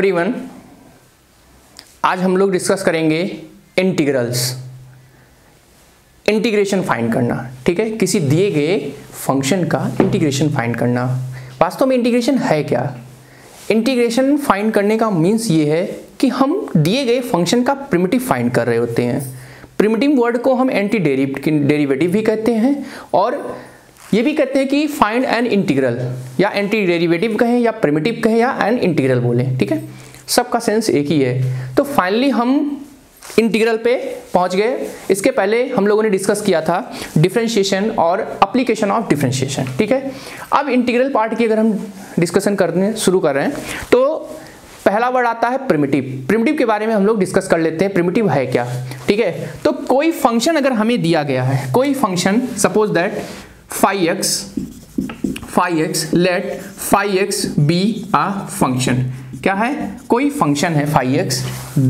Everyone, आज हम लोग डिस्कस करेंगे इंटीग्रल्स, इंटीग्रेशन फाइंड करना। ठीक है, किसी दिए गए फंक्शन का इंटीग्रेशन फाइंड करना। वास्तव में इंटीग्रेशन है क्या? इंटीग्रेशन फाइंड करने का मीन्स ये है कि हम दिए गए फंक्शन का प्रिमिटिव फाइंड कर रहे होते हैं। प्रिमिटिव वर्ड को हम एंटी डेरिवेटिव भी कहते हैं और ये भी कहते हैं कि फाइंड एन इंटीग्रल, या एंटी डेरिवेटिव कहें या प्रिमिटिव कहें या एन इंटीग्रल बोलें। ठीक है, सबका सेंस एक ही है। तो फाइनली हम इंटीग्रल पे पहुंच गए। इसके पहले हम लोगों ने डिस्कस किया था डिफरेंशिएशन और एप्लीकेशन ऑफ डिफरेंशिएशन। ठीक है, अब इंटीग्रल पार्ट की अगर हम डिस्कशन करने शुरू कर रहे हैं तो पहला वर्ड आता है प्रिमिटिव। प्रिमिटिव के बारे में हम लोग डिस्कस कर लेते हैं, प्रिमिटिव है क्या। ठीक है, तो कोई फंक्शन अगर हमें दिया गया है, कोई function, suppose that phi x, let phi x be a function। क्या है? कोई फंक्शन है phi x,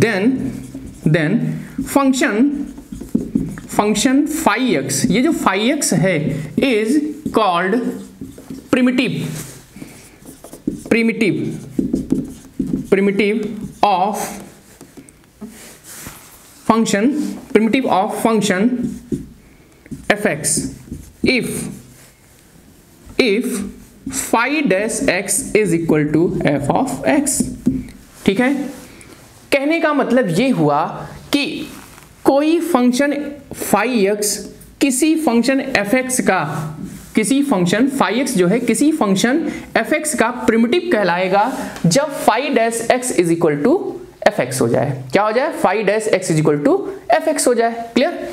then function phi x, ये जो phi x है is called primitive of function fx if phi dash x is equal to f of x। ठीक है, कहने का मतलब ये हुआ कि कोई फंक्शन phi x किसी फंक्शन fx का, किसी फंक्शन phi x जो है किसी फंक्शन fx का प्रिमिटिव कहलाएगा जब phi dash x is equal to fx हो जाए। क्या हो जाए? phi dash x is equal to fx हो जाए। क्लियर?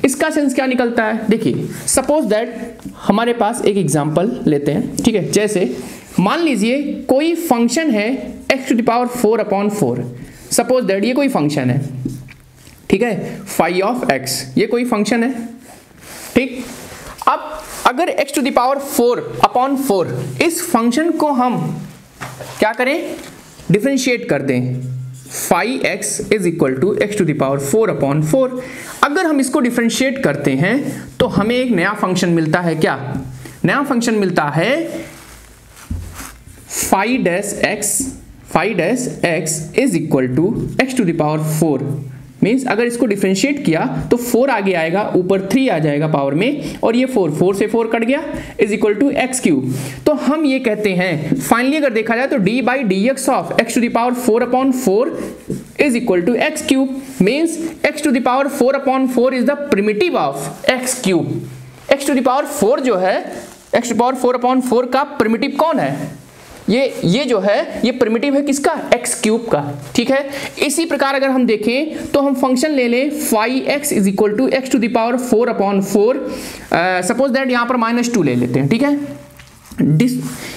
इसका सेंस क्या निकलता है? देखिए, सपोज दैट हमारे पास एक एग्जांपल लेते हैं। ठीक है, जैसे मान लीजिए कोई फंक्शन है x⁴/4। सपोज दैट ये कोई फंक्शन है। ठीक है, phi ऑफ x, ये कोई फंक्शन है। ठीक, अब अगर x⁴/4 इस फंक्शन को हम क्या करें? डिफरेंशिएट कर दें। phi x is equal to x⁴/4। अगर हम इसको डिफरेंशिएट करते हैं तो हमें एक नया फंक्शन मिलता है। क्या नया फंक्शन मिलता है? phi dash x is equal to x⁴। Means अगर इसको डिफरेंशिएट किया तो 4 आगे आएगा, ऊपर 3 आ जाएगा पावर में, और ये 4 से 4 कट गया, इज इक्वल टू x³ तो हम ये कहते हैं फाइनली अगर देखा जाए तो d/dx of x⁴/4 is equal to x³ means x⁴/4 is the primitive of x³। x⁴ जो है, x⁴/4 का प्रिमिटिव कौन है? ये जो है ये प्रिमिटिव है किसका? x³ का। ठीक है, इसी प्रकार अगर हम देखें तो हम फंक्शन ले लें phi x is equal to x⁴/4। Suppose that यहां पर -2 ले लेते हैं। ठीक है,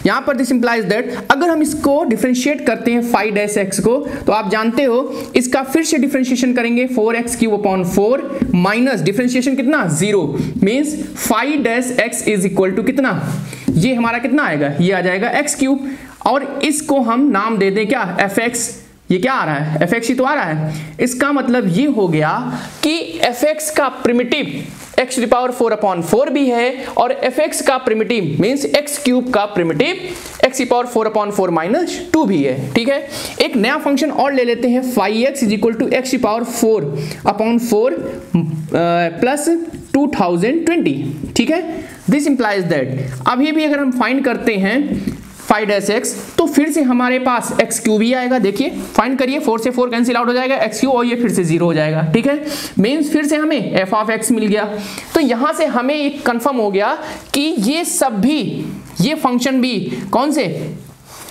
यहां पर दिस इंप्लाइज दैट अगर हम इसको डिफरेंशिएट करते हैं phi dash x को, तो आप जानते हो इसका फिर से डिफरेंशिएशन करेंगे 4x³ माइनस डिफरेंशिएशन कितना? 0 means phi dash x is equal to कितना? ये हमारा कितना आएगा? ये आ जाएगा x³ और इसको हम नाम दे दें क्या? fx। ये क्या आ रहा है? fx ही तो आ रहा है। इसका मतलब ये हो गया कि fx का प्रिमिटिव x⁴/4 भी है और fx का प्रिमिटिव मींस x³ का प्रिमिटिव x⁴/4 - 2 भी है। ठीक है, एक नया फंक्शन और ले लेते हैं phi x is equal to x⁴/4 plus 2020। ठीक है, दिस इंप्लाइज दैट अभी भी अगर हम फाइंड करते हैं phi dash x तो फिर से हमारे पास x³ ही आएगा। देखिए फाइंड करिए, 4 से 4 कैंसिल आउट हो जाएगा, x³ और ये फिर से 0 हो जाएगा। ठीक है, मींस फिर से हमें f ऑफ x मिल गया। तो यहां से हमें एक कंफर्म हो गया कि ये सब भी, ये फंक्शन भी कौन से,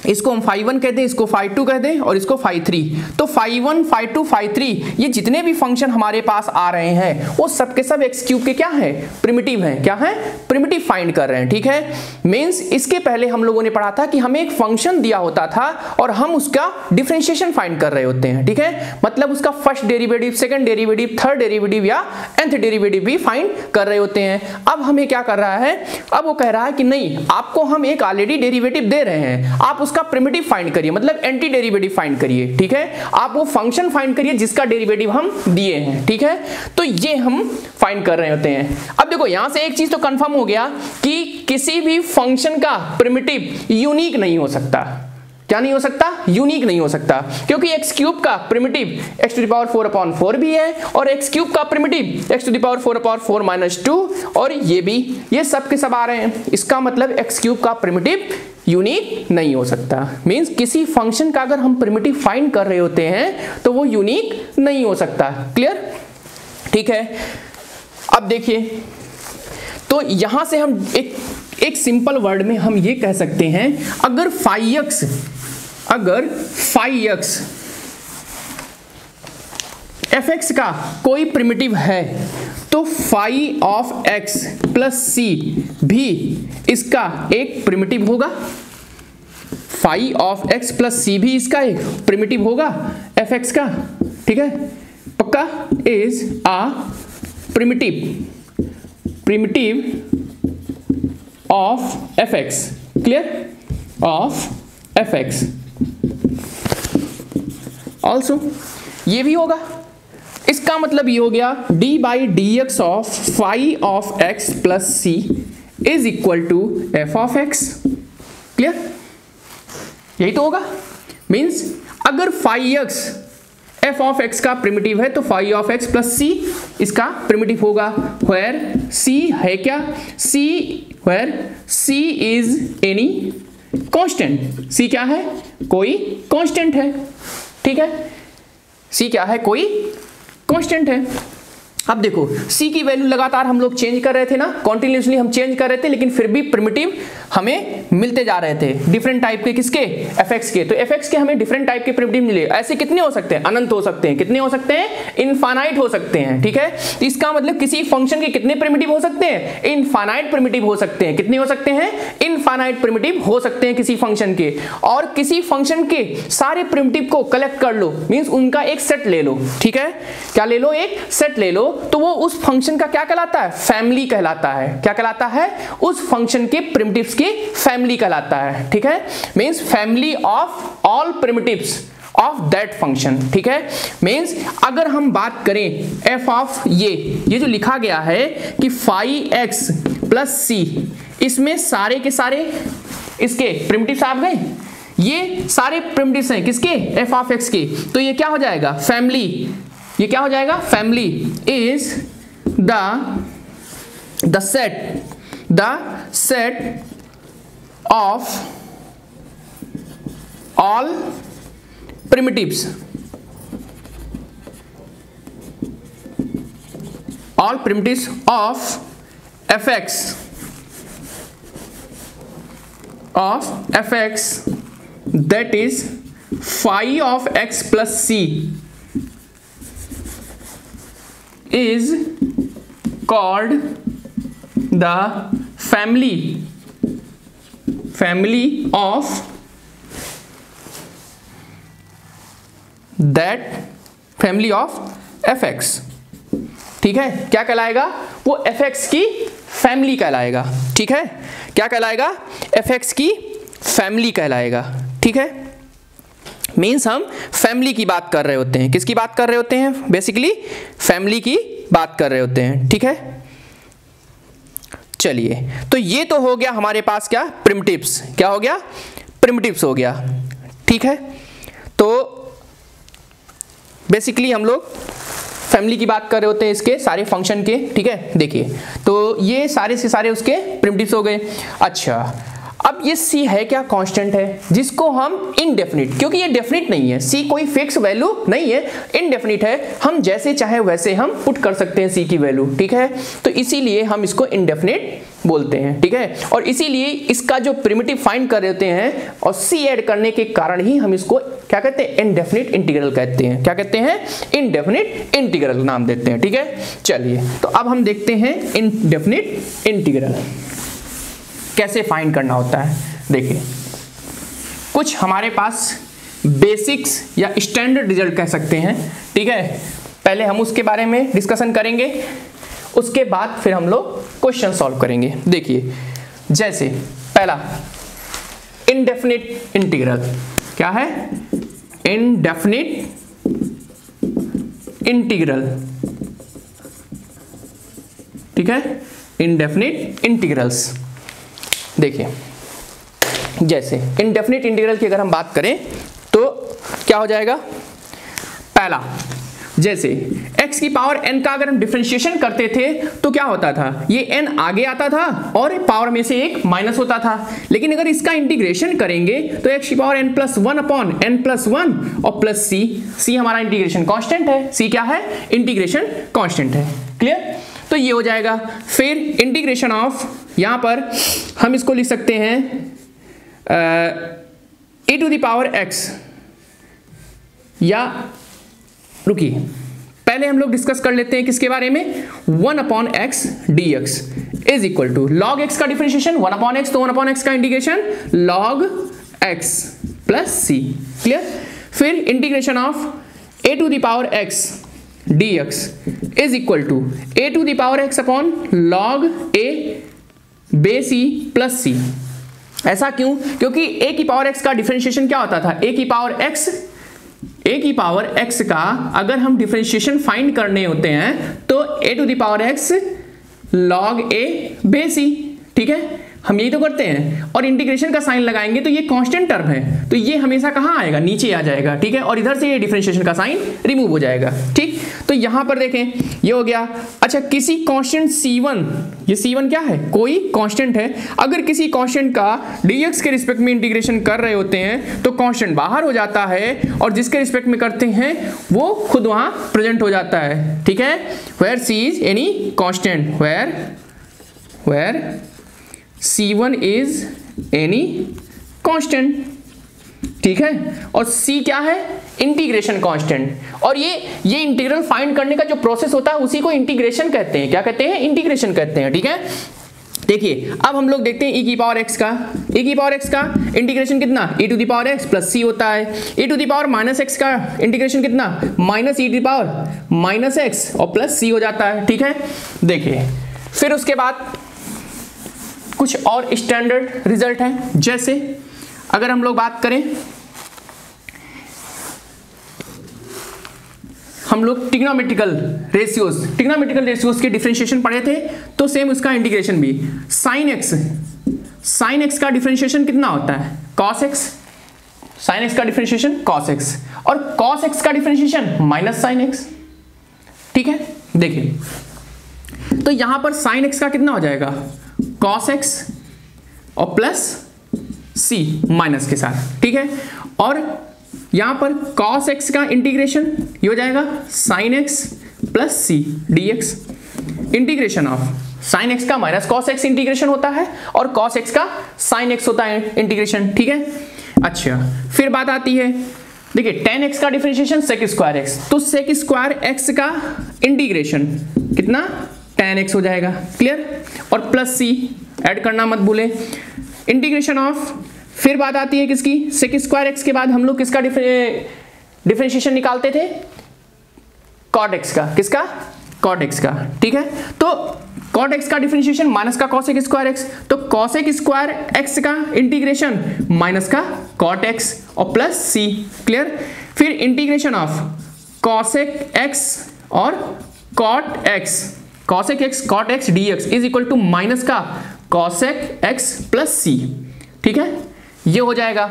इसको हम phi 1 कहते हैं, इसको phi 2 कहते हैं और इसको phi 3। तो phi 1, phi 2, phi 3 ये जितने भी फंक्शन हमारे पास आ रहे हैं वो सब के सब x³ के क्या है? प्रिमिटिव हैं। क्या है? प्रिमिटिव फाइंड कर रहे हैं। ठीक है, मींस इसके पहले हम लोगों ने पढ़ा था कि हमें एक फंक्शन दिया होता था और हम उसका डिफरेंशिएशन फाइंड कर रहे होते हैं। ठीक है, मतलब उसका first derivative, second derivative, third derivative या nth डेरिवेटिव भी फाइंड कर रहे होते हैं। अब हमें क्या कर रहा है? अब वो कह रहा है कि नहीं, आपको हम एक ऑलरेडी डेरिवेटिव दे रहे हैं, आप उसका प्रिमिटिव फाइंड करिए, मतलब एंटी डेरिवेटिव फाइंड करिए। ठीक है, आप वो फंक्शन फाइंड करिए जिसका डेरिवेटिव हम दिए हैं। ठीक है, तो ये हम फाइंड कर रहे होते हैं। अब देखो यहां से एक चीज तो कंफर्म हो गया कि किसी भी फंक्शन का प्रिमिटिव यूनिक नहीं हो सकता। क्या नहीं हो सकता, यूनिक नहीं हो सकता, क्योंकि एक्स क्यूब का primitive x to the power 4/4 भी है और एक्स क्यूब का primitive x to the power 4/4 - 2 और ये भी, ये सब के सब आ रहे हैं। इसका मतलब एक्स क्यूब का प्रिमिटिव यूनिक नहीं हो सकता। मींस किसी फंक्शन का अगर हम प्रिमिटिव फाइंड कर रहे होते हैं तो वो यूनिक नहीं हो सकता। क्लियर? ठीक है। अब देखिए, तो यहां से हम एक सिंपल वर्ड में हम ये कह सकते हैं, अगर फाई एक्स एफ एक्स का कोई प्रिमिटिव है तो फाई ऑफ एक्स प्लस सी भी इसका एक प्रिमिटिव होगा। फाई ऑफ एक्स प्लस सी भी इसका एक प्रिमिटिव होगा एफ एक्स का। ठीक है, पक्का? Is uh primitive of F x. Clear? Of F x also ये भी होगा। इसका मतलब ये हो गया d/dx of phi of x plus c is equal to F of x. Clear? यही तो होगा। मींस अगर phi x F of x का प्रिमिटिव है तो फाई ऑफ एक्स प्लस सी इसका प्रिमिटिव होगा। वेयर सी है क्या? Where C is any constant. सी क्या है? कोई कांस्टेंट है। ठीक है, सी क्या है? कोई कांस्टेंट है। अब देखो, c की वैल्यू लगातार हम लोग चेंज कर रहे थे ना, कॉन्टिन्यूसली हम चेंज कर रहे थे, लेकिन फिर भी प्रिमिटिव हमें मिलते जा रहे थे डिफरेंट टाइप के। किसके? fx के। तो fx के हमें डिफरेंट टाइप के प्रिमिटिव मिले। ऐसे कितने हो सकते हैं? अनंत हो सकते हैं। कितने हो सकते हैं? इनफाइनाइट हो सकते हैं। ठीक है, तो इसका मतलब किसी फंक्शन के कितने प्रिमिटिव हो सकते हैं? इनफाइनाइट प्रिमिटिव हो सकते हैं। कितने हो सकते हैं? इनफाइनाइट प्रिमिटिव हो सकते हैं किसी फंक्शन के। और किसी फंक्शन के सारे प्रिमिटिव को कलेक्ट कर लो, मींस उनका एक सेट ले लो। ठीक है, क्या ले लो? एक सेट ले लो, तो वो उस फंक्शन का क्या कहलाता है? फैमिली कहलाता है। क्या कहलाता है? उस फंक्शन के प्रिमिटिव्स की फैमिली कहलाता है। ठीक है, means family of all primitives of that function. ठीक है, मींस अगर हम बात करें एफ ऑफ ये जो लिखा गया है कि फाई एक्स प्लस सी, इसमें सारे के सारे इसके प्रिमिटिव्स आ गए। ये सारे प्रिमिटिव्स हैं किसके? एफ ऑफ एक्स के। तो ये क्या हो जाएगा? फैमिली। ये क्या हो जाएगा? Family is the set of all primitives of fx that is phi of x plus c is called the family of that family of fx। ठीक है, क्या कहलाएगा? वो fx की फैमिली कहलाएगा। ठीक है, क्या कहलाएगा? fx की फैमिली कहलाएगा। ठीक है, मीन्स हम फैमिली की बात कर रहे होते हैं। किसकी बात कर रहे होते हैं? बेसिकली फैमिली की बात कर रहे होते हैं। ठीक है, चलिए, तो ये तो हो गया हमारे पास क्या? प्रिमिटिव्स। क्या हो गया? प्रिमिटिव्स हो गया। ठीक है, तो बेसिकली हम लोग फैमिली की बात कर रहे होते हैं इसके सारे फंक्शन के। ठीक है, देखिए, तो ये सारे से सारे उसके प्रिमिटिव्स हो गए। अच्छा, अब ये c है क्या? कांस्टेंट है, जिसको हम इनडेफिनिट, क्योंकि ये डेफिनिट नहीं है, c कोई फिक्स वैल्यू नहीं है, इनडेफिनिट है, हम जैसे चाहे वैसे हम पुट कर सकते हैं c की वैल्यू। ठीक है, तो इसीलिए हम इसको इनडेफिनिट बोलते हैं। ठीक है, और इसीलिए इसका जो प्रिमिटिव फाइंड कर देते हैं और c ऐड करने के कारण ही हम इसको क्या कहते हैं? इनडेफिनिट इंटीग्रल कहते हैं। क्या कहते हैं? इनडेफिनिट इंटीग्रल नाम देते हैं। ठीक है, चलिए, तो अब हम देखते हैं इनडेफिनिट इंटीग्रल कैसे फाइंड करना होता है। देखिए, कुछ हमारे पास बेसिक्स या स्टैंडर्ड रिजल्ट कह सकते हैं। ठीक है, पहले हम उसके बारे में डिस्कशन करेंगे, उसके बाद फिर हम लोग क्वेश्चन सॉल्व करेंगे। देखिए, जैसे पहला इनडेफिनिट इंटीग्रल क्या है? Indefinite integral. ठीक है, इनडेफिनिट इंटीग्रल्स। देखिए, जैसे इनडेफिनिट इंटीग्रल की अगर हम बात करें तो क्या हो जाएगा, पहला जैसे x की पावर n का अगर हम डिफरेंशिएशन करते थे तो क्या होता था, ये n आगे आता था और पावर में से एक माइनस होता था। लेकिन अगर इसका इंटीग्रेशन करेंगे तो x की पावर n प्लस 1 अपॉन n प्लस 1 और प्लस c हमारा इंटीग्रेशन कांस्टेंट है, c क्या है, इंटीग्रेशन कांस्टेंट है। क्लियर, तो ये हो जाएगा। फिर इंटीग्रेशन ऑफ, यहां पर हम इसको लिख सकते हैं e to the power x, या रुकिए पहले हम लोग डिस्कस कर लेते हैं किसके बारे में, 1 upon x d x is equal to log x का डिफरेंशिएशन 1 अपॉन एक्स, तो 1 अपॉन एक्स का integration log x plus c. Clear, फिर integration of a to the power x d x is equal to a to the power x upon log a base c plus c. ऐसा क्यों, क्योंकि ए की power x का differentiation क्या होता था, ए की पावर x का अगर हम डिफरेंशिएशन फाइंड करने होते हैं तो a to the power x log a base c, ठीक है, हम यही तो करते हैं। और इंटीग्रेशन का साइन लगाएंगे तो ये कांस्टेंट टर्म है, तो ये हमेशा कहां आएगा, नीचे आ जाएगा, ठीक है, और इधर से ये डिफरेंशिएशन का साइन रिमूव हो जाएगा। ठीक, तो यहां पर देखें ये हो गया। अच्छा, किसी कांस्टेंट c1, ये c1 क्या है, कोई कांस्टेंट है, अगर किसी कांस्टेंट का dx के रिस्पेक्ट में इंटीग्रेशन कर रहे होते हैं तो कांस्टेंट बाहर हो जाता है और जिसके रिस्पेक्ट में करते हैं वो खुद वहां प्रेजेंट हो जाता है। ठीक है, where c is any constant, where c1 is any constant, ठीक है, और c क्या है, इंटीग्रेशन कांस्टेंट। और ये इंटीग्रल फाइंड करने का जो प्रोसेस होता है उसी को इंटीग्रेशन कहते हैं। क्या कहते हैं, इंटीग्रेशन कहते हैं। ठीक है, देखिए अब हम लोग देखते हैं e की पावर x का इंटीग्रेशन कितना, e to the power x plus c होता है। e to the power minus x का इंटीग्रेशन कितना, minus e to the power minus x और प्लस c हो जाता है। ठीक है, देखिए फिर उसके बाद कुछ और स्टैंडर्ड रिजल्ट हैं, जैसे अगर हम लोग बात करें, हम लोग ट्रिग्नोमेट्रिकल रेशियोज के डिफरेंशिएशन पढ़े थे, तो सेम उसका इंटीग्रेशन भी साइन एक्स का डिफरेंशिएशन कितना होता है, कॉस एक्स, साइन एक्स का डिफरेंशिएशन कॉस एक्स, और कॉस एक्स का डिफरेंशिएशन माइनस साइन एक्स। ठीक है, देखिए तो यहां पर साइन एक्स का कितना हो जाएगा, कॉस एक्स और प्लस सी माइनस के साथ। ठीक है, और यहां पर कॉस एक्स का इंटीग्रेशन ये हो जाएगा sine x plus c d x. Integration of sine x का माइनस कॉस एक्स इंटीग्रेशन होता है और कॉस एक्स का साइन एक्स होता है इंटीग्रेशन। ठीक है, अच्छा फिर बात आती है, देखिए टेन एक्स का डिफरेंशिएशन सेक स्क्वायर एक्स, तो सेक स्क्वायर एक्स का इंटीग्रेशन कितना, टेन एक्स हो जाएगा। क्लियर, और प्लस सी ऐड करना मत भूले। इंटीग्रेशन ऑफ, फिर बात आती है किसकी, सेक स्क्वायर एक्स के बाद हम लोग किसका डिफरेंशिएशन निकालते थे, कॉट एक्स का, किसका, कॉट एक्स का। ठीक है, तो कॉट एक्स का डिफरेंशिएशन माइनस का कॉसेक स्क्वायर एक्स, तो कॉसेक स्क्वायर एक्स का इंटीग्रेशन माइनस का कॉट एक्स और प्लस सी। क्लियर, फिर इंटीग्रेशन ऑफ कॉसेक एक्स और cot x, cosec x cot x d x is equal to minus का cosec x plus c. ठीक है, ये हो जाएगा।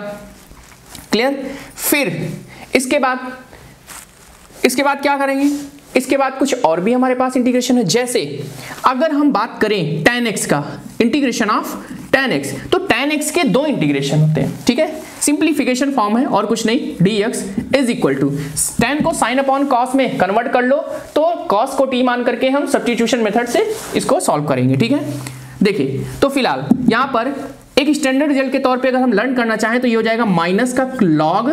क्लियर, फिर इसके बाद क्या करेंगे, इसके बाद कुछ और भी हमारे पास इंटीग्रेशन है, जैसे अगर हम बात करें tan x का, इंटीग्रेशन ऑफ tan x, तो tan x के दो इंटीग्रेशन होते हैं। ठीक है, सिंप्लीफिकेशन फॉर्म है और कुछ नहीं, dx is equal to tan को sin अपॉन cos में कन्वर्ट कर लो, तो cos को t मान करके हम सब्स्टिट्यूशन मेथड से इसको सॉल्व करेंगे। ठीक है, देखिए तो फिलहाल यहां पर एक स्टैंडर्ड रिजल्ट के तौर पे अगर हम लर्न करना चाहें तो ये हो जाएगा माइनस का log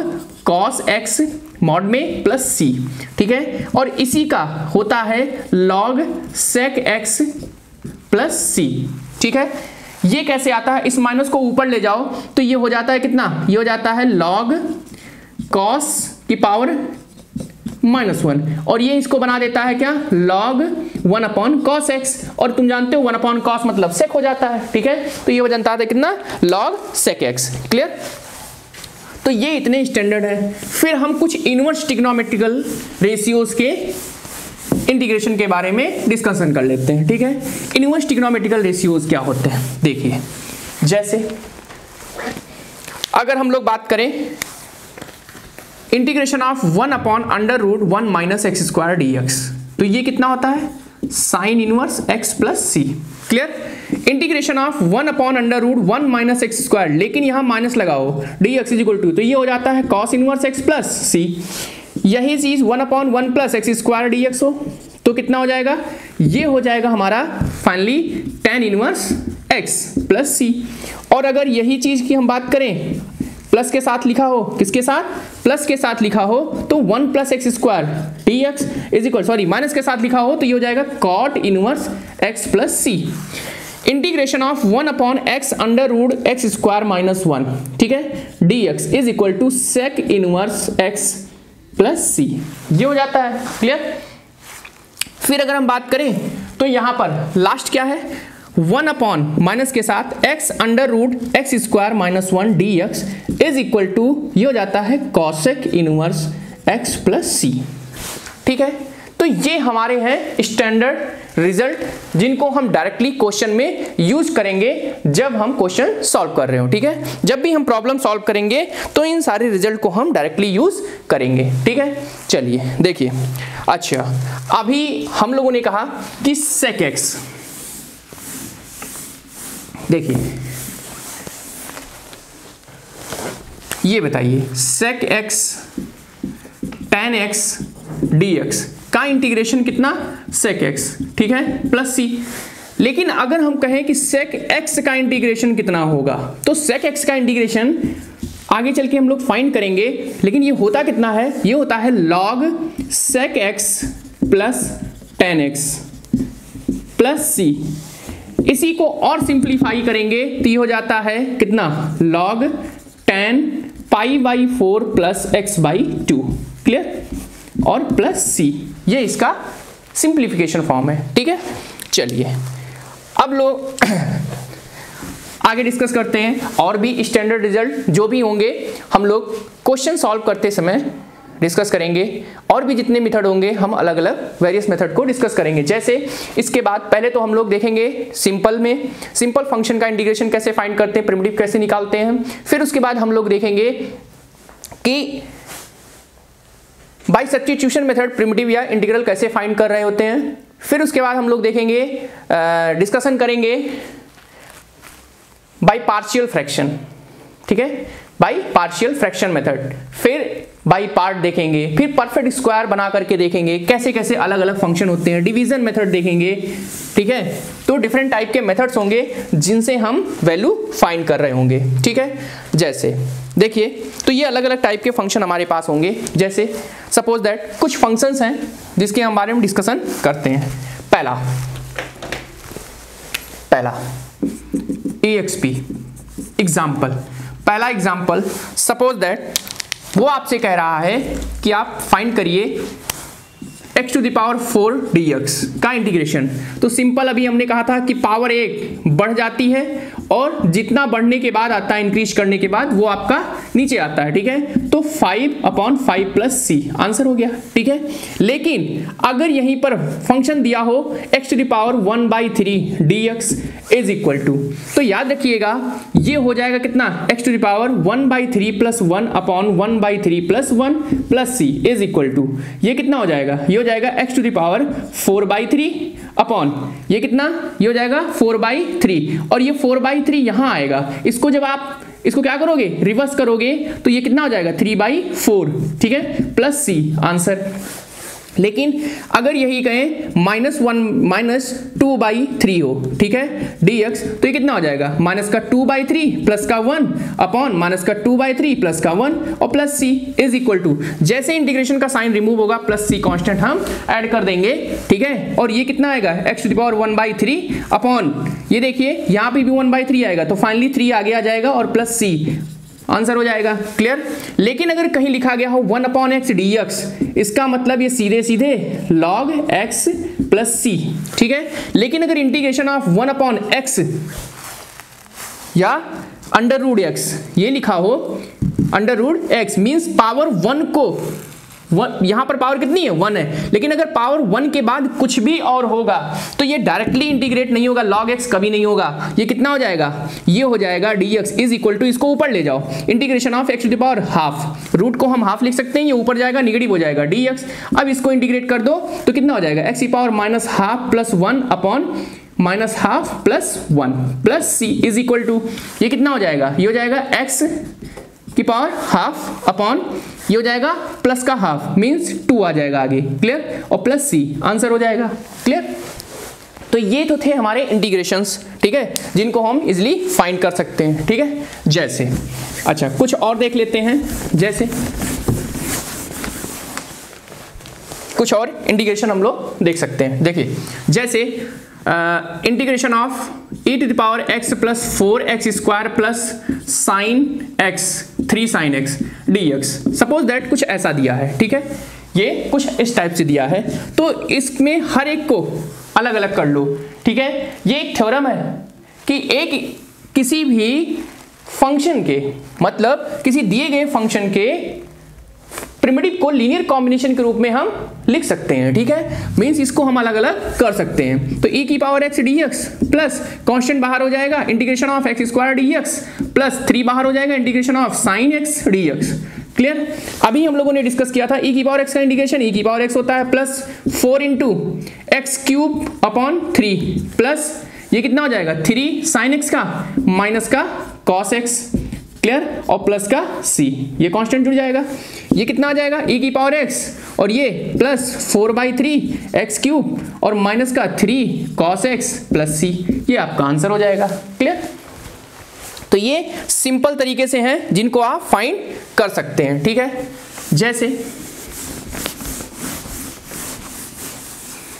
cos x मॉड में प्लस सी। ठीक है, और इसी का होता है log sec x plus c. ठीक है, ये कैसे आता है, इस माइनस को ऊपर ले जाओ तो ये हो जाता है कितना, ये हो जाता है log cos की पावर -1, और ये इसको बना देता है क्या, log 1 अपॉन cos x, और तुम जानते हो 1 अपॉन cos मतलब sec हो जाता है। ठीक है, तो ये हो जाता है कितना, log sec x। क्लियर, तो ये इतने स्टैंडर्ड है। फिर हम कुछ इनवर्स ट्रिग्नोमेट्रिकल रेशियोज के इंटीग्रेशन के बारे में डिस्कशन कर लेते हैं। ठीक है, इनवर्स ट्रिग्नोमेट्रिकल रेशियोज क्या होते हैं, देखिए जैसे अगर हम लोग बात करें integration of 1/√1 minus x square d x, तो ये कितना होता है sine inverse x plus c. Clear. Integration of 1/√1 minus x square, लेकिन यहां माइनस लगाओ d x is equal to, तो ये हो जाता है cos inverse x plus c. यही चीज 1/1 plus x square d x हो तो कितना हो जाएगा, ये हो जाएगा हमारा finally tan inverse x plus सी। और अगर यही चीज की हम बात करें प्लस के साथ लिखा हो, किसके साथ, प्लस के साथ लिखा हो, तो 1 plus x square d x is equal, sorry minus के साथ लिखा हो तो ये हो जाएगा cot inverse x plus c. Integration of 1/x square minus 1, ठीक है, d x is equal to sec inverse x plus c, ये हो जाता है। क्लियर। फिर अगर हम बात करें तो यहां पर लास्ट क्या है, 1 माइनस के साथ x square minus 1 d x is equal to, ये हो जाता है cosec inverse x plus c. ठीक है, तो ये हमारे हैं स्टैंडर्ड रिजल्ट जिनको हम डायरेक्टली क्वेश्चन में यूज करेंगे जब हम क्वेश्चन सॉल्व कर रहे हो। ठीक है, जब भी हम प्रॉब्लम सॉल्व करेंगे तो इन सारे रिजल्ट को हम डायरेक्टली यूज करेंगे। ठीक है, चलिए देखिए। अच्छा, अभी हम लोगों ने कहा कि सेक एक्स, देखिए ये बताइए sec x tan x dx का इंटीग्रेशन कितना, सेक एक्स, ठीक है, प्लस सी। लेकिन अगर हम कहें कि सेक एक्स का इंटीग्रेशन कितना होगा, तो सेक एक्स का इंटीग्रेशन आगे चल के हम लोग फाइंड करेंगे, लेकिन ये होता कितना है, ये होता है log sec x plus tan x plus c. इसी को और सिंप्लीफाई करेंगे तो ये हो जाता है कितना, log tan π/4 plus x/2। Clear, और प्लस सी, ये इसका सिंप्लीफिकेशन फॉर्म है। ठीक है, चलिए अब लोग आगे डिस्कस करते हैं और भी स्टैंडर्ड रिजल्ट जो भी होंगे हम लोग क्वेश्चन सॉल्व करते समय डिस्कस करेंगे, और भी जितने मेथड होंगे हम अलग अलग वेरियस मेथड को डिस्कस करेंगे। जैसे इसके बाद पहले तो हम लोग देखेंगे सिंपल में सिंपल फंक्शन का इंटीग्रेशन कैसे फाइंड करते हैं, प्रिमिटिव कैसे निकालते हैं। फिर उसके बाद हम लोग देखेंगे कि बाय सब्स्टिट्यूशन मेथड प्रिमिटिव या इंटीग्रल कैसे फाइंड कर रहे होते हैं। फिर उसके बाद हम लोग देखेंगे डिस्कशन करेंगे बाय पार्शियल फ्रैक्शन, ठीक है, बाय पार्शियल फ्रैक्शन मेथड। फिर बाई पार्ट देखेंगे, फिर परफेक्ट स्क्वायर बना करके देखेंगे कैसे कैसे अलग अलग फंक्शन होते हैं, डिवीजन मेथड देखेंगे। ठीक है, तो डिफरेंट टाइप के मेथड्स होंगे जिनसे हम वैल्यू फाइंड कर रहे होंगे। ठीक है, जैसे देखिए तो ये अलग अलग टाइप के फंक्शन हमारे पास होंगे। जैसे सपोज दैट कुछ फंक्शंस हैं जिसके हम बारे में डिस्कशन करते हैं। पहला EXP एग्जाम्पल, पहला एग्जाम्पल सपोज दैट वो आपसे कह रहा है कि आप फाइंड करिए x⁴ dx का इंटीग्रेशन। तो सिंपल अभी हमने कहा था कि पावर 1 बढ़ जाती है और जितना बढ़ने के बाद आता है इंक्रीज करने के बाद वो आपका नीचे आता है। ठीक है, तो 5/5 प्लस सी आंसर हो गया। ठीक है, लेकिन अगर यहीं पर फंक्शन दिया हो x⁴ dx is equal to, तो याद रखिएगा ये हो जाएगा कितना, x⁴ plus 1/1 plus 1 plus c is equal to, ये कितना हो जाएगा, ये हो जाएगा x⁴/3 अपॉन ये कितना, ये हो जाएगा 4/3, और ये 4/3 यहां आएगा। इसको जब आप इसको क्या करोगे, रिवर्स करोगे तो ये कितना हो जाएगा 3/4। ठीक है, प्लस सी आंसर। लेकिन अगर यही कहें -2/3 हो, ठीक है, dx, तो ये कितना हो जाएगा, माइनस का 2/3 प्लस का 1 अपॉन माइनस का 2/3 प्लस का 1 और plus c is equal to, जैसे इंटीग्रेशन का साइन रिमूव होगा प्लस सी कांस्टेंट हम ऐड कर देंगे। ठीक है, और ये कितना आएगा x⁴ अपॉन ये देखिए यहाँ पे भी 1/3 आएगा, तो फाइनली 3 आगे आ जाएगा और प्लस सी आंसर हो जाएगा। क्लियर। लेकिन अगर कहीं लिखा गया हो 1/x dx, इसका मतलब ये सीधे सीधे log x प्लस सी। ठीक है, लेकिन अगर इंटीग्रेशन ऑफ 1/x या √x ये लिखा हो, √x मींस पावर 1 को यहां पर पावर कितनी है 1 है, लेकिन अगर पावर 1 के बाद कुछ भी और होगा तो ये डायरेक्टली इंटीग्रेट नहीं होगा, log x कभी नहीं होगा। ये कितना हो जाएगा, ये हो जाएगा dx इज इक्वल टू, इसको ऊपर ले जाओ, integration of x to the power half, root को हम हाफ लिख सकते हैं, ये ऊपर जाएगा नेगेटिव हो जाएगा dx। अब इसको इंटीग्रेट कर दो तो कितना हो जाएगा, x की power minus half plus 1 upon minus half plus 1 plus c is equal to, ये कितना हो जाएगा, ये हो जाएगा x की पावर हाफ अपॉन ये हो जाएगा प्लस का हाफ मींस 2 आ जाएगा आगे, क्लियर, और प्लस c आंसर हो जाएगा, क्लियर। तो ये तो थे हमारे इंटीग्रेशंस, ठीक है, जिनको हम इजिली फाइंड कर सकते हैं, ठीक है। जैसे अच्छा कुछ और देख लेते हैं, जैसे कुछ और इंटीग्रेशन हम लोग देख सकते हैं। देखिए जैसे integration of e to the power x plus 4x square plus sine x 3 sine x dx, suppose that कुछ ऐसा दिया है, ठीक है, ये कुछ इस टाइप से दिया है, तो इसमें हर एक को अलग अलग कर लो, ठीक है। ये एक थ्योरम है कि एक किसी भी फंक्शन के, मतलब किसी दिए गए फंक्शन के प्रिमिटिव को लीनियर कॉम्बिनेशन के रूप में हम लिख सकते हैं, ठीक है, मींस इसको हम अलग अलग कर सकते हैं। तो e की power x dx plus constant बाहर हो जाएगा, integration of x square dx plus 3 बाहर हो जाएगा, integration of sign x dx, clear. अभी हम लोगों ने डिस्कस किया था e की पावर x का इंटीग्रेशन e की पावर x होता है plus 4 into x cube upon 3 plus ये कितना हो जाएगा 3 साइन x का माइनस का कॉस x, क्लियर, और प्लस का c, ये कांस्टेंट जुड़ जाएगा, ये कितना आ जाएगा e की पावर x और ये प्लस 4/3 एक्स क्यूब और माइनस का 3 cos x प्लस c, ये आपका आंसर हो जाएगा, क्लियर। तो ये सिंपल तरीके से हैं जिनको आप फाइंड कर सकते हैं, ठीक है। जैसे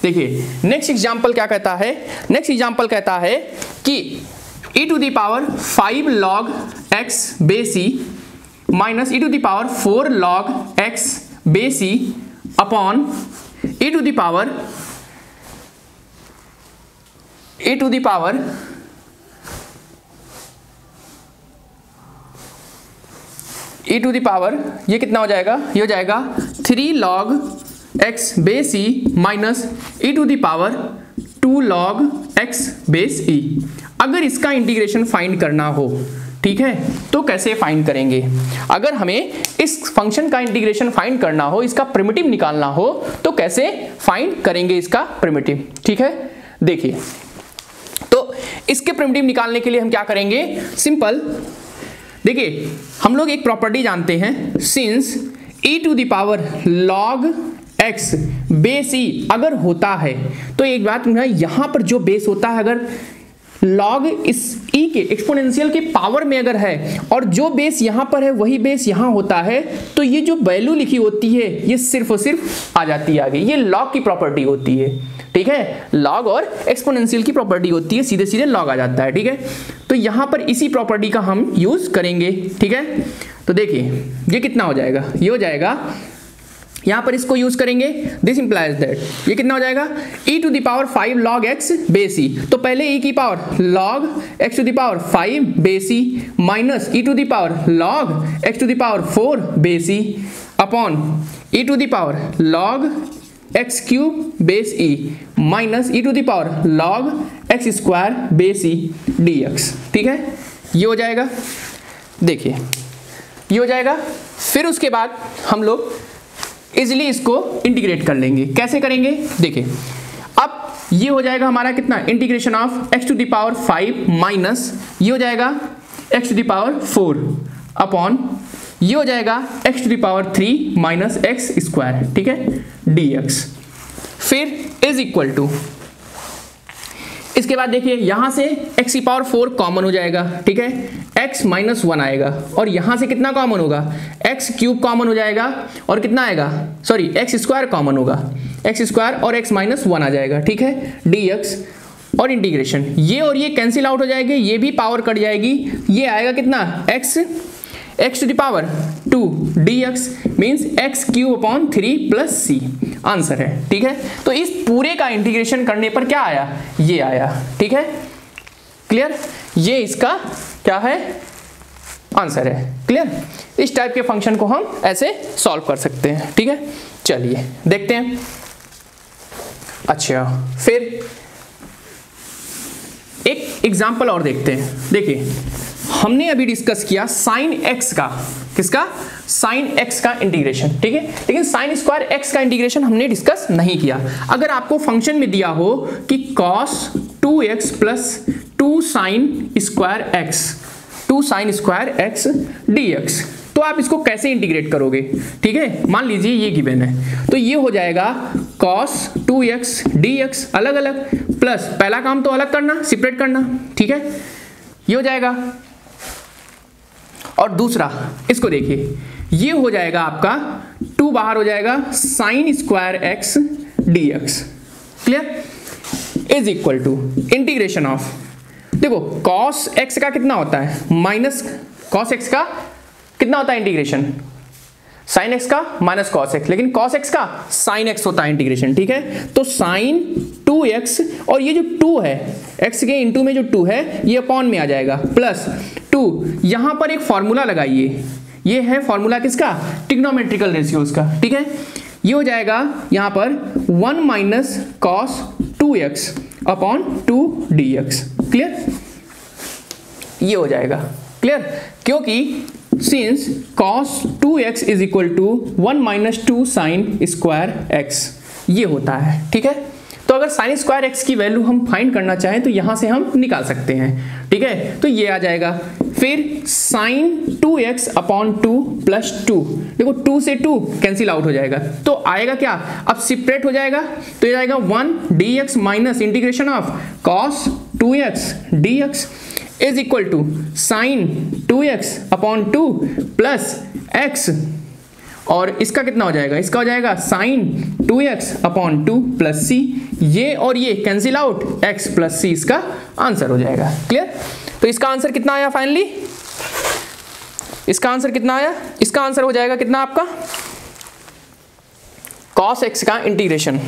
देखिए नेक्स्ट एग्जांपल क्या कहता है, नेक्स्ट एग्जांपल कहता है कि e to the power 5 log x base c minus e to the power 4 log x base c upon e to the power ये कितना हो जाएगा, ये हो जाएगा 3 log x base c minus e to the power 2 log x base e। अगर इसका integration find करना हो, ठीक है, तो कैसे फाइंड करेंगे। अगर हमें इस फंक्शन का इंटीग्रेशन फाइंड करना हो, इसका प्रिमिटिव निकालना हो, तो कैसे फाइंड करेंगे इसका प्रिमिटिव, ठीक है। देखिए तो इसके प्रिमिटिव निकालने के लिए हम क्या करेंगे, सिंपल, देखिए हम लोग एक प्रॉपर्टी जानते हैं, since e to the power log x base e अगर होता है, तो एक बात यहां पर जो बेस होता है अगर log इस e के एक्सपोनेंशियल के पावर में अगर है और जो बेस यहां पर है वही बेस यहां होता है, तो ये जो वैल्यू लिखी होती है ये सिर्फ और सिर्फ आ जाती है आगे, ये log की प्रॉपर्टी होती है, ठीक है, log और एक्सपोनेंशियल की प्रॉपर्टी होती है, सीधे सीधे log आ जाता है, ठीक है। तो यहां पर इसी प्रॉपर्टी का हम यूज करेंगे, ठीक है। तो देखिए ये कितना हो जाएगा, ये हो जाएगा, यहां पर इसको यूज करेंगे, दिस इंप्लाइज दैट, ये कितना हो जाएगा e to the power 5 log x base e, तो पहले e की power log x to the power 5 base e minus e to the power log x to the power 4 base e upon e to the power log x cube base e minus e to the power log x square base e dx, ठीक है, ये हो जाएगा। देखिए ये हो जाएगा, फिर उसके बाद हम लोग इजिली इसको इंटीग्रेट कर लेंगे, कैसे करेंगे, देखिए अब ये हो जाएगा हमारा कितना, integration of x to the power 5 minus ये हो जाएगा x to the power 4 upon ये हो जाएगा x to the power 3 minus x square, ठीक है, dx, फिर इज इक्वल टू, इसके बाद देखिए यहां से x की पावर 4 कॉमन हो जाएगा, ठीक है, x माइनस 1 आएगा और यहां से कितना कॉमन होगा, x क्यूब कॉमन हो जाएगा और कितना आएगा, सॉरी x स्क्वायर कॉमन होगा, x स्क्वायर और x माइनस 1 आ जाएगा, ठीक है, dx और इंटीग्रेशन, ये और ये कैंसिल आउट हो जाएंगे, ये भी पावर कट जाएगी, ये आएगा कितना x to the power 2 dx means x cube upon 3 plus c, answer है, ठीक है। तो इस पूरे का इंटीग्रेशन करने पर क्या आया, ये आया, ठीक है, क्लियर, ये इसका क्या है आंसर है। क्लियर? इस टाइप के फंक्शन को हम ऐसे सॉल्व कर सकते हैं। ठीक है, चलिए देखते हैं। अच्छा, फिर एक एग्जाम्पल और देखते हैं। देखिए, हमने अभी डिस्कस किया साइन एक्स का, किसका? साइन एक्स का इंटीग्रेशन। ठीक है, लेकिन साइन स्क्वायर एक्स का इंटीग्रेशन हमने डिस्कस नहीं किया। अगर आपको फंक्शन में दिया हो कि cos 2x plus 2 sine square x dx, तो आप इसको कैसे इंटीग्रेट करोगे? ठीक है, मान लीजिए ये गिवन है, तो ये हो जाएगा cos 2x dx अलग अलग, प्लस पहला काम तो अलग करना, सेपरेट करना। ठीक है, ये हो जाएगा। और दूसरा इसको देखिए, ये हो जाएगा आपका 2 बाहर हो जाएगा sine square x dx। Clear? Is equal to integration of, देखो cos x का कितना होता है, माइनस cos x का कितना होता है इंटीग्रेशन, sin x का माइनस cos x, लेकिन cos x का sin x होता है इंटीग्रेशन। ठीक है, तो sin 2x और ये जो 2 है x के इंटू में जो 2 है ये अपॉन में आ जाएगा, प्लस 2 यहां पर एक फॉर्मूला लगाइए, ये है फॉर्मूला किसका? ट्रिग्नोमेट्रिकल रेशियोज का। ठीक है, ये हो जाएगा यहां पर 1 minus cos 2x upon 2 dx। Clear? ये हो जाएगा। क्लियर? क्योंकि since cos 2x is equal to 1 minus 2 sine square x ये होता है। ठीक है, तो अगर साइन स्क्वायर x की वैल्यू हम फाइंड करना चाहें तो यहां से हम निकाल सकते हैं। ठीक है, तो ये आ जाएगा, फिर साइन 2x अपॉन 2 प्लस 2, देखो 2 से 2 कैंसिल आउट हो जाएगा, तो आएगा क्या? अब सेपरेट हो जाएगा, तो ये आएगा 1 dx minus integration of cos 2x dx is equal to sine 2x upon 2 plus x, और इसका कितना हो जाएगा? इसका हो जाएगा sign 2x upon 2 plus c, ये और ये cancel out, x plus c इसका आंसर हो जाएगा। क्लियर? तो इसका आंसर कितना आया फाइनली? इसका आंसर कितना आया? इसका आंसर हो जाएगा कितना आपका? cos x का इंटीग्रेशन,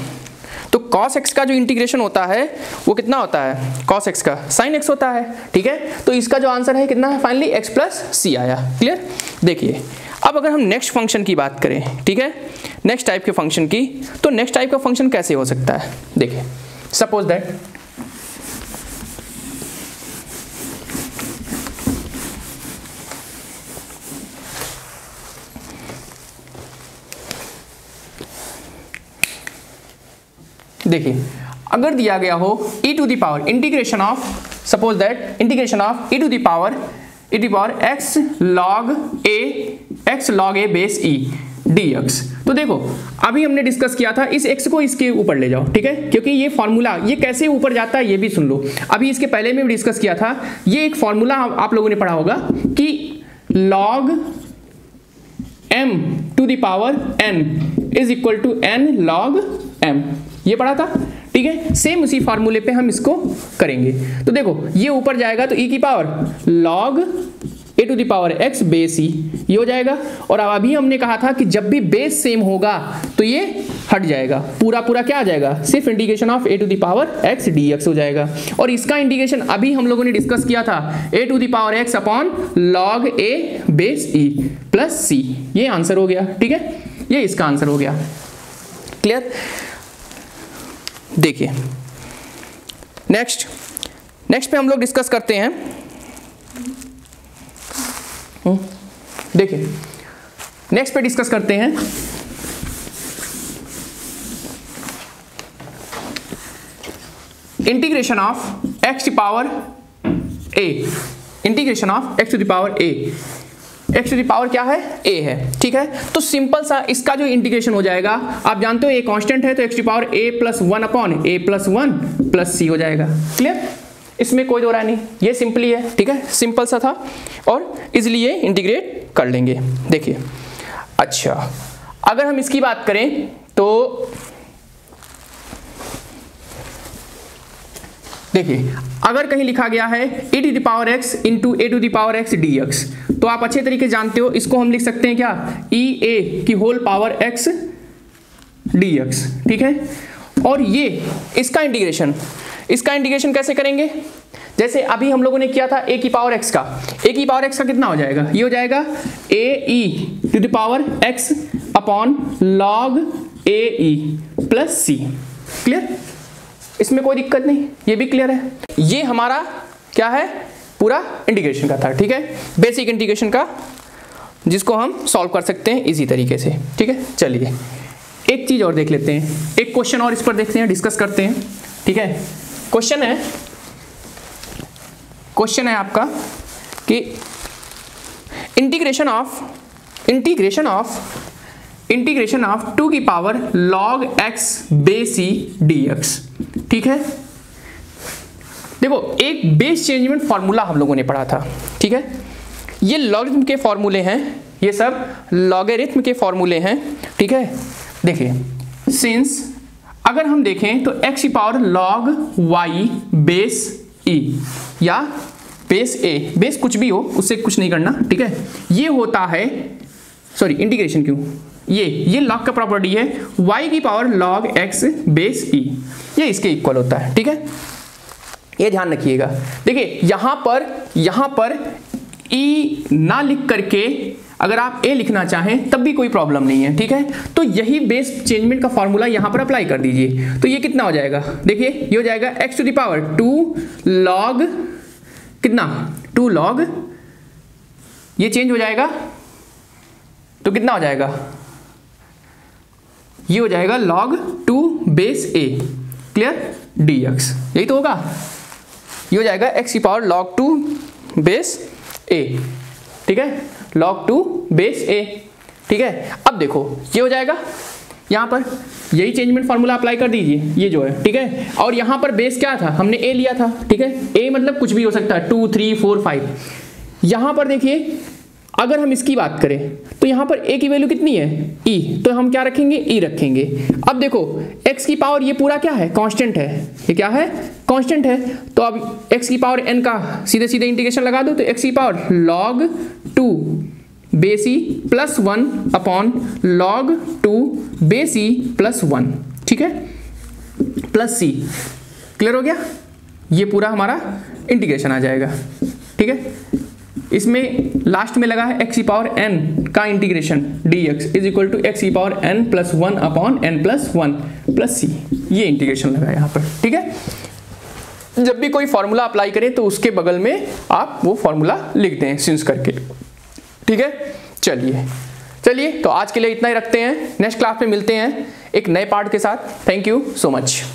तो cos x का जो इंटीग्रेशन होता है वो कितना होता है? cos x का sin x होता है। ठीक है, तो इसका जो आंसर है कितना है फाइनली? x प्लस c आया। क्लियर? देखिए, अब अगर हम नेक्स्ट फंक्शन की बात करें, ठीक है, नेक्स्ट टाइप के फंक्शन की, तो नेक्स्ट टाइप का फंक्शन कैसे हो सकता है? देखिए, सपोज दैट देखिए, अगर दिया गया हो e to the power integration of, suppose that integration of e to the power x log a base e dx, तो देखो अभी हमने डिस्कस किया था इस x को इसके ऊपर ले जाओ। ठीक है, क्योंकि ये फॉर्मूला ये कैसे ऊपर जाता है ये भी सुन लो। अभी इसके पहले में भी डिस्कस किया था, ये एक फॉर्मूला आप लोगों ने पढ़ा होगा कि log m to the power n is equal to n log m, ये पढ़ा था। ठीक है, सेम उसी फार्मूले पे हम इसको करेंगे। तो देखो ये ऊपर जाएगा तो e की power log a to the power x base e, ये हो जाएगा। और अब अभी हमने कहा था कि जब भी बेस सेम होगा तो ये हट जाएगा, पूरा पूरा क्या आ जाएगा? सिर्फ integration of a to the power x dx हो जाएगा। और इसका इंटीग्रेशन अभी हम लोगों ने डिस्कस किया था a to the power x upon log a base e plus c, ये आंसर हो गया। ठीक है, ये इसका आंसर हो गया। क्लियर? देखिए, नेक्स्ट पे हम लोग डिस्कस करते हैं। देखिए, नेक्स्ट पे डिस्कस करते हैं integration of x to power a, integration of x to the power a, x to the power क्या है? a है। ठीक है, तो सिंपल सा इसका जो इंटीग्रेशन हो जाएगा, आप जानते हो a कांस्टेंट है, तो x to power a plus 1 upon a plus 1 plus c हो जाएगा। क्लियर? इसमें कोई दो राय नहीं, ये सिंपली है। ठीक है, सिंपल सा था और इजीली ये इंटीग्रेट कर लेंगे। देखिए, अच्छा अगर हम इसकी बात करें तो देखिए, अगर कहीं लिखा गया है e to the power x into a to the power x dx, तो आप अच्छे तरीके जानते हो इसको हम लिख सकते हैं क्या? e a की होल पावर x dx। ठीक है, और ये इसका इंटीग्रेशन कैसे करेंगे? जैसे अभी हम लोगों ने किया था a की पावर x का, a की पावर x का कितना हो जाएगा, ये हो जाएगा ae to the power x upon log ae plus c। Clear, इसमें कोई दिक्कत नहीं, ये भी क्लियर है। ये हमारा क्या है, पूरा इंटीग्रेशन का था, ठीक है, बेसिक इंटीग्रेशन का, जिसको हम सॉल्व कर सकते हैं इसी तरीके से, ठीक है। चलिए एक चीज और देख लेते हैं, एक क्वेश्चन और इस पर देखते हैं, डिस्कस करते हैं, ठीक है। क्वेश्चन है आपका कि इंटीग्रेशन ऑफ 2 की power log x base e dx, ठीक है। देखो एक बेस चेंजमेंट फॉर्मूला हम लोगों ने पढ़ा था, ठीक है। ये लॉगरिथम के फॉर्मूले हैं, ये सब लॉगरिथम के फॉर्मूले हैं, ठीक है। देखिए सिंस अगर हम देखें तो x की power log y base e या बेस a, बेस कुछ भी हो उससे कुछ नहीं करना, ठीक है। ये होता है, सॉरी इंटीग्रेशन क्यों, ये log का प्रॉपर्टी है, y की power log x base e, ये इसके इक्वल होता है, ठीक है। ये ध्यान रखिएगा। देखिए यहां पर e ना लिख करके अगर आप a लिखना चाहें तब भी कोई प्रॉब्लम नहीं है, ठीक है। तो यही बेस चेंजमेंट का फॉर्मूला यहां पर अप्लाई कर दीजिए, तो ये कितना हो जाएगा, देखिए ये हो जाएगा x to the power 2 log कितना, 2 log, ये चेंज हो जाएगा तो कितना हो जाएगा, ये हो जाएगा log 2 base a, clear, dx, यही तो होगा। ये हो जाएगा x की पावर log 2 बेस a, ठीक है, log 2 बेस a, ठीक है। अब देखो ये हो जाएगा, यहां पर यही चेंजमेंट फॉर्मूला अप्लाई कर दीजिए, ये जो है, ठीक है। और यहां पर बेस क्या था, हमने a लिया था, ठीक है। a मतलब कुछ भी हो सकता है, 2 3 4 5। यहां पर देखिए अगर हम इसकी बात करें तो यहां पर a की वैल्यू कितनी है, e, तो हम क्या रखेंगे, e रखेंगे। अब देखो x की पावर ये पूरा क्या है, कांस्टेंट है, ये क्या है, कांस्टेंट है। तो अब x की पावर n का सीधे सीधे इंटीग्रेशन लगा दो, तो x की power log 2 base e plus 1 upon log 2 base e plus 1, ठीक है, प्लस c। क्लियर हो गया, ये पूरा हमारा इंटीग्रेशन आ जाएगा, ठीक है। इसमें लास्ट में लगा है x की पावर n का integration dx is equal to x की पावर n प्लस 1 अपॉन n प्लस 1 प्लस c, ये इंटीग्रेशन लगा है यहाँ पर, ठीक है। जब भी कोई फॉर्मूला अप्लाई करें तो उसके बगल में आप वो फॉर्मूला लिख दें सिंस करके, ठीक है। चलिए तो आज के लिए इतना ही रखते हैं, नेक्स्ट क्लास में मिलते हैं एक नए पार्ट के साथ। Thank you so much.